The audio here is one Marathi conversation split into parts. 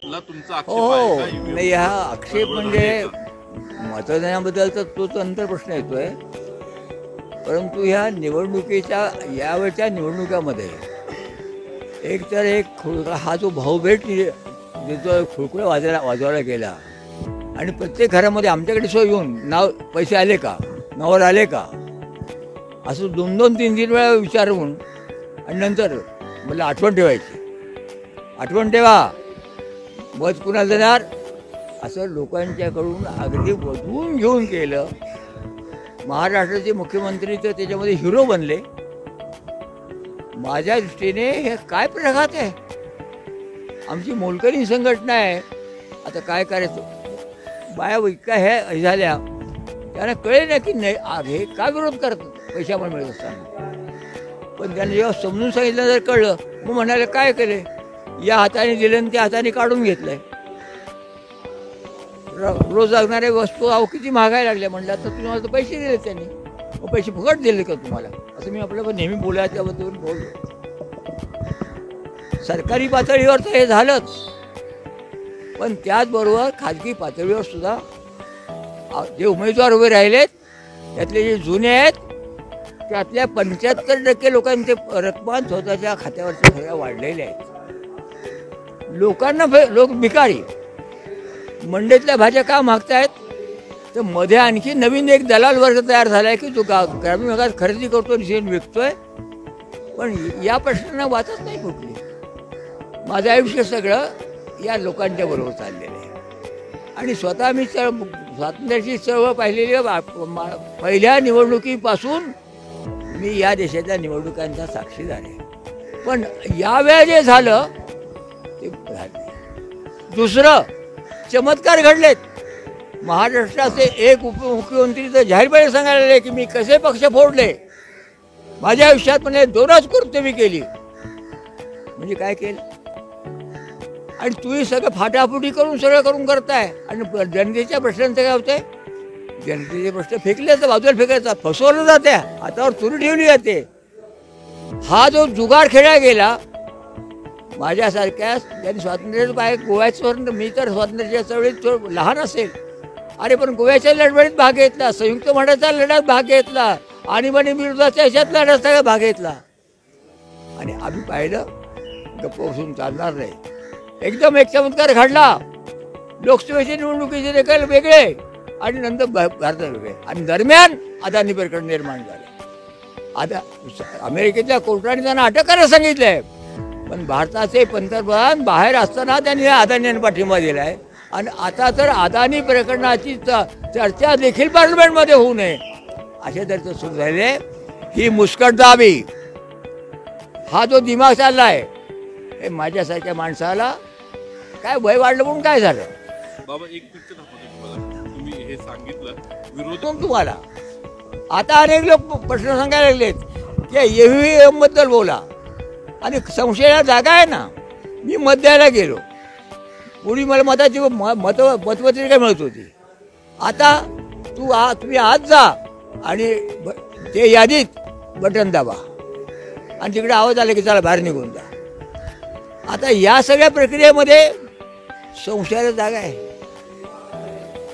तुमचा आक्षेप हो आहे का EVM नाही, हा आक्षेप गडबड म्हणजे झाली का? मतदानाबद्दलचा तोच अंतर प्रश्न येतोय. परंतु ह्या निवडणुकीच्या यावेळच्या निवडणुकामध्ये एक तर हा जो भाऊभेट जो खुळखुळा वाजवायला गेला आणि प्रत्येक घरामध्ये आमच्याकडे सोय येऊन नाव पैसे आले का, नावावर आले का, असं 2-2, 3-3 वेळा विचारून आणि नंतर मला आठवण ठेवायची, आठवण ठेवा मत कुणाला देणार, असं लोकांच्याकडून अगदी वधवून घेऊन केलं. महाराष्ट्राचे मुख्यमंत्री तर त्याच्यामध्ये हिरो बनले. माझ्या दृष्टीने हे काय प्रघात आहे. आमची मोलकरी संघटना आहे. आता काय करायचं, बाया इतक्या हे झाल्या त्यांना कळेल ना की नाही हे का विरोध करतात पैशामुळे मिळत असताना. पण त्यांनी जेव्हा समजून सांगितलं जर कळलं मग म्हणाले काय केले, या हाताने दिले आणि त्या हाताने काढून घेतलंय. रोज लागणाऱ्या वस्तू अहो किती महागायला लागल्या. म्हटलं तर तुम्हाला तर पैसे दिले त्यांनी, मग पैसे फुकट दिले का तुम्हाला, असं मी आपल्याला नेहमी बोलायला त्याबद्दल बोललो. सरकारी पातळीवर तर हे झालंच, पण त्याचबरोबर खाजगी पातळीवर सुद्धा जे उमेदवार उभे राहिलेत त्यातले जे जुने आहेत त्यातल्या 75% लोकांचे रक्कम स्वतःच्या खात्यावरच्या सगळ्या वाढलेल्या आहेत. लोकांना लोक भिकारी मंडईतल्या भाज्या का मागतायत, तर मध्ये आणखी नवीन एक दलाल वर्ग तयार झाला आहे की जो ग्रामीण भागात खरेदी करतो आणि विकतोय. पण या प्रश्नांना वाचत नाही कुठली. माझं आयुष्य सगळं या लोकांच्या बरोबर चाललेलं आहे आणि स्वतः मी स्वातंत्र्याची चळवळ पाहिलेली पहिल्या निवडणुकीपासून मी या देशाच्या निवडणुकांचा साक्षीदार आहे. पण यावेळेला जे झालं ते दुसरं चमत्कार घडलेत. महाराष्ट्राचे एक उपमुख्यमंत्री तर जाहीरपणे सांगायला लागले की मी कसे पक्ष फोडले, माझ्या आयुष्यात म्हणजे 2च कृत्य मी केली. म्हणजे काय केलं, आणि तुम्ही सगळं फाटाफुटी करून सगळं करून करताय आणि जनतेच्या प्रश्नांचं काय होतंय, जनतेचे प्रश्न फेकले तर बाजूला फेकायचा, फसवलं जाते, हातावर तुरी ठेवली जाते. हा जो जुगार खेळला गेला माझ्यासारख्या ज्यांनी स्वातंत्र्याचं बाहेर गोव्याचं, मी तर स्वातंत्र्याच्या चळवळीत लहान असेल, अरे पण गोव्याच्या लढवळीत भाग घेतला, संयुक्त महाराष्ट्राच्या लढ्यात भाग घेतला, आणीबाणी विरोधाच्या ह्याच्यात लढ्यात सगळा भाग घेतला. आणि आम्ही पाहिलं गप्प बसून चालणार नाही. एकदम एक चमत्कार घडला. लोकसभेच्या निवडणुकीचे निकाल वेगळे आणि नंतर भारतात वेगळे, आणि दरम्यान अदानी प्रकरण निर्माण झाले. आता अमेरिकेतल्या कोर्टाने त्यांना अटक करायला सांगितलंय, पण भारताचे पंतप्रधान बाहेर असताना त्यांनी अदानींना पाठिंबा दिला आहे. आणि आता तर अदानी प्रकरणाची चर्चा देखील पार्लमेंटमध्ये होऊ नये असे तर सुरू झाले. ही मुस्कटदाबी, हा जो दिमाग चालला आहे, हे माझ्यासारख्या माणसाला काय वय वाढलं म्हणून काय झालं. बाबा एक मिनिट थांबतो तुम्हाला, तुम्ही हे सांगितलं विरोध तुम्हाला आता अनेक लोक प्रश्न सांगायला लागलेत की EVM बद्दल बोला, आणि संशयाला जागा आहे ना. मी मत द्यायला गेलो, पूर्वी मला मताची मतपत्रिका मिळत होती. आता तुम्ही आज जा आणि ते यादीत बटन दाबा आणि तिकडे आवाज आला की चला बाहेर निघून जा. आता या सगळ्या प्रक्रियेमध्ये संशयाला जागा आहे.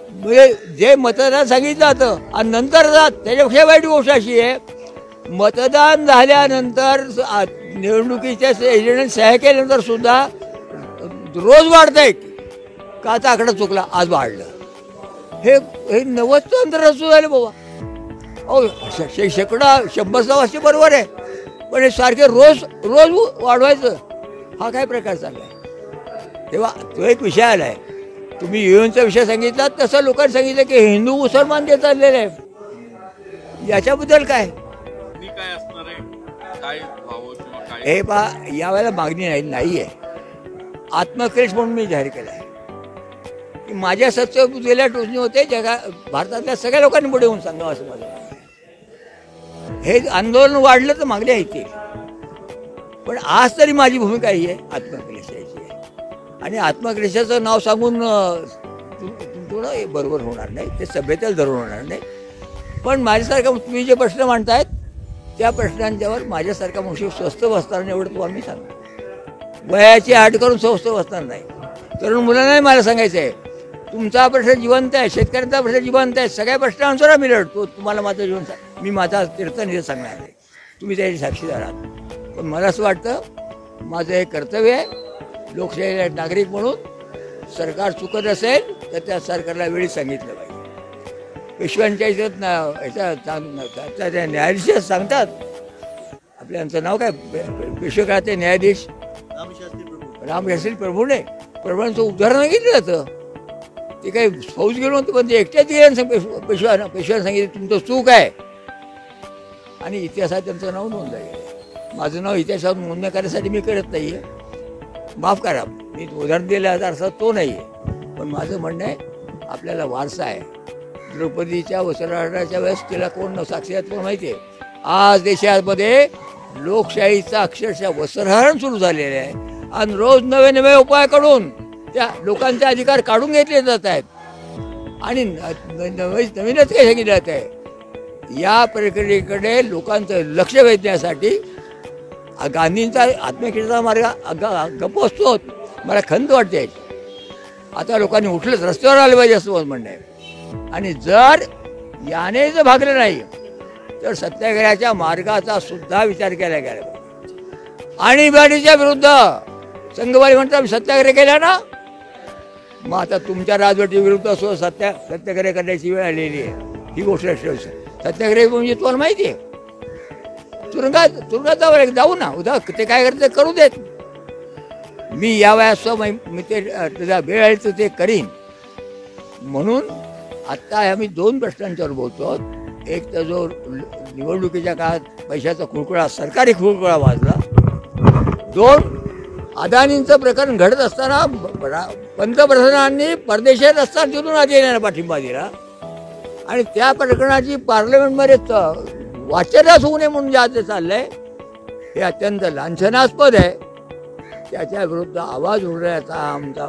म्हणजे जे मतदान सांगितलं जातं आणि नंतर जात, त्याच्यापेक्षा वाईट गोष्ट अशी आहे, मतदान झाल्यानंतर निवडणुकीच्या एजंटने सह्या केल्यानंतर सुद्धा रोज वाढतंय का आता आकडा चुकला आज वाढलं. हे 90चं अंतर असू झालं बाबा. अहो शेकडा 100 बरोबर आहे, पण हे सारखे रोज रोज वाढवायचं हा काय प्रकार चालला आहे. तेव्हा तो एक विषय आला आहे. तुम्ही EVMचा विषय सांगितला, तसं लोकांनी सांगितलं की हिंदू मुसलमान ते चाललेलं आहे. याच्याबद्दल काय असणार आहे, काय व्हावं किंवा काय, हे पहा यावेळेला मागणी नाही आहे. आत्मक्लेश म्हणून मी जाहीर केला आहे की माझ्या सत्य गेल्या टोचणी होते भारतातल्या सगळ्या लोकांनी पुढे येऊन सांगावं असं माझं म्हणणं आहे. हे आंदोलन वाढलं तर मागणी येते, पण आज तरी माझी भूमिका ही आहे आत्मक्लेशाची आहे. आणि आत्मक्लेशाचं नाव सांगून थोडं बरोबर होणार नाही, ते सभ्यतेला धरून होणार नाही. पण माझ्यासारखं तुम्ही जे प्रश्न मांडतायत त्या प्रश्नांच्यावर माझ्यासारखा मनुष्य स्वस्त बसणार नाही एवढं तुम्हाला मी सांगतो. वयाची आड करून स्वस्त बसणार नाही. तरुण मुलांनाही मला सांगायचं आहे, तुमचा प्रश्न जिवंत आहे, शेतकऱ्यांचा प्रश्न जिवंत आहे, सगळ्या प्रश्नांवर आम्ही लढतो. तुम्हाला माझं जीवन मी माझा तीर्थनिधी सांगणार आहे, तुम्ही त्याची साक्षीदार आहात. पण मला असं वाटतं माझं हे कर्तव्य आहे, लोकशाहीला नागरिक म्हणून सरकार चुकत असेल तर त्या सरकारला वेळीच सांगितलं पाहिजे. पेशव्यांच्या त्या न्यायाधीश सांगतात, आपल्याचं नाव काय, पेशवे काळाचे न्यायाधीश रामशास्त्री प्रभूने प्रभूंचं उदाहरण घेतलं जातं. ते काही फौज गेलो नव्हतं, पण ते एकट्याच गेल्यानं पेशव्यानं सांगितलं तुमचं चूक आहे, आणि इतिहासात त्यांचं नाव नोंदलं गेलं. माझं नाव इतिहासात नोंदणी करण्यासाठी मी करत नाही आहे, माफ करा, मी उदाहरण दिल्याचा अर्थ तो नाही आहे. पण माझं म्हणणं आहे आपल्याला वारसा आहे. द्रौपदीच्या वस्त्रहरणाच्या वेळेस तिला कोण साक्षी आहेत कोण माहिती आहे. आज देशामध्ये लोकशाहीचं अक्षरशः वस्त्रहरण सुरू झालेलं आहे, आणि रोज नवे नवे उपाय करून त्या लोकांचे अधिकार काढून घेतले जात आहेत, आणि नवीनच काही सांगितलं जात आहे. या प्रक्रियेकडे लोकांचं लक्ष वेधण्यासाठी गांधींचा आत्महत्येचा मार्ग गप्प असतो. मला खंत वाटते आता लोकांनी उठलंच, रस्त्यावर आले पाहिजे असं माझं म्हणणं आहे. आणि जर याने जर भागलं नाही तर सत्याग्रहाच्या मार्गाचा सुद्धा विचार केला गेला. आणीबाणीच्या विरुद्ध संघवारी म्हणतात आम्ही सत्याग्रह केला ना, मग आता तुमच्या राजवटी विरुद्ध असो सत्याग्रह करण्याची वेळ आलेली आहे. ही गोष्ट सत्याग्रह म्हणजे तुम्हाला माहिती आहे, तुरुंगात जाऊ ना, उद्या ते काय करते करू देत. मी या वयात मी ते त्याचा वेळ आहे तर ते करीन. म्हणून आत्ता आम्ही दोन प्रश्नांच्यावर बोलतो. एक तर जो निवडणुकीच्या काळात पैशाचा खुळखुळा, सरकारी खुळखुळा वाजला. दोन, अदानींचं प्रकरण घडत असताना पंतप्रधानांनी परदेशात असताना तिथून अदानीला पाठिंबा दिला, आणि त्या प्रकरणाची पार्लमेंटमध्ये वाचनाच होऊ नये म्हणून जे आज चाललंय हे अत्यंत लांछनास्पद आहे. त्याच्या विरुद्ध आवाज उठवण्याचा आमचा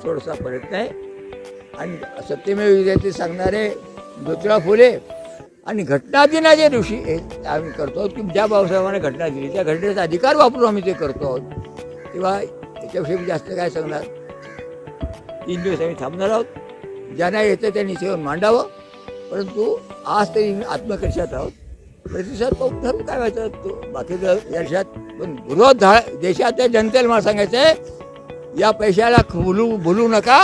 थोडासा प्रयत्न आहे. आणि सत्यमेव जयते सांगणारे ज्योतिराव फुले आणि घटना दिनाच्या दिवशी आम्ही करतो आहोत की ज्या बाबासाहेबांना घटना दिली त्या घटनेचा अधिकार वापरून आम्ही ते करतो आहोत. तेव्हा याच्याविषयी मी जास्त काय सांगणार. 3 दिवस आम्ही थांबणार आहोत. ज्यांना येतं त्यांनी सेवन मांडावं, परंतु आज तरी आत्मकर्षात आहोत. प्रतिसाद पाहून ठरवू काय व्हायचं तो बाकीचं देशात. पण विरोध देशाच्या जनतेला मला सांगायचं आहे, या पैशाला भुलू नका.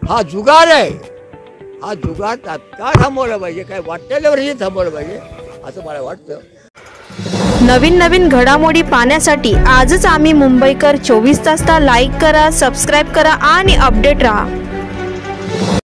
हा जुगार आहे. हा जुगार तात्काळ थांबवला पाहिजे, काय वाटलेल्यावरही थांबवलं पाहिजे असं मला वाटतं. नवीन घडामोडी पाहण्यासाठी आजच आम्ही मुंबईकर 24 तासला लाईक करा, सबस्क्राईब करा आणि अपडेट राहा.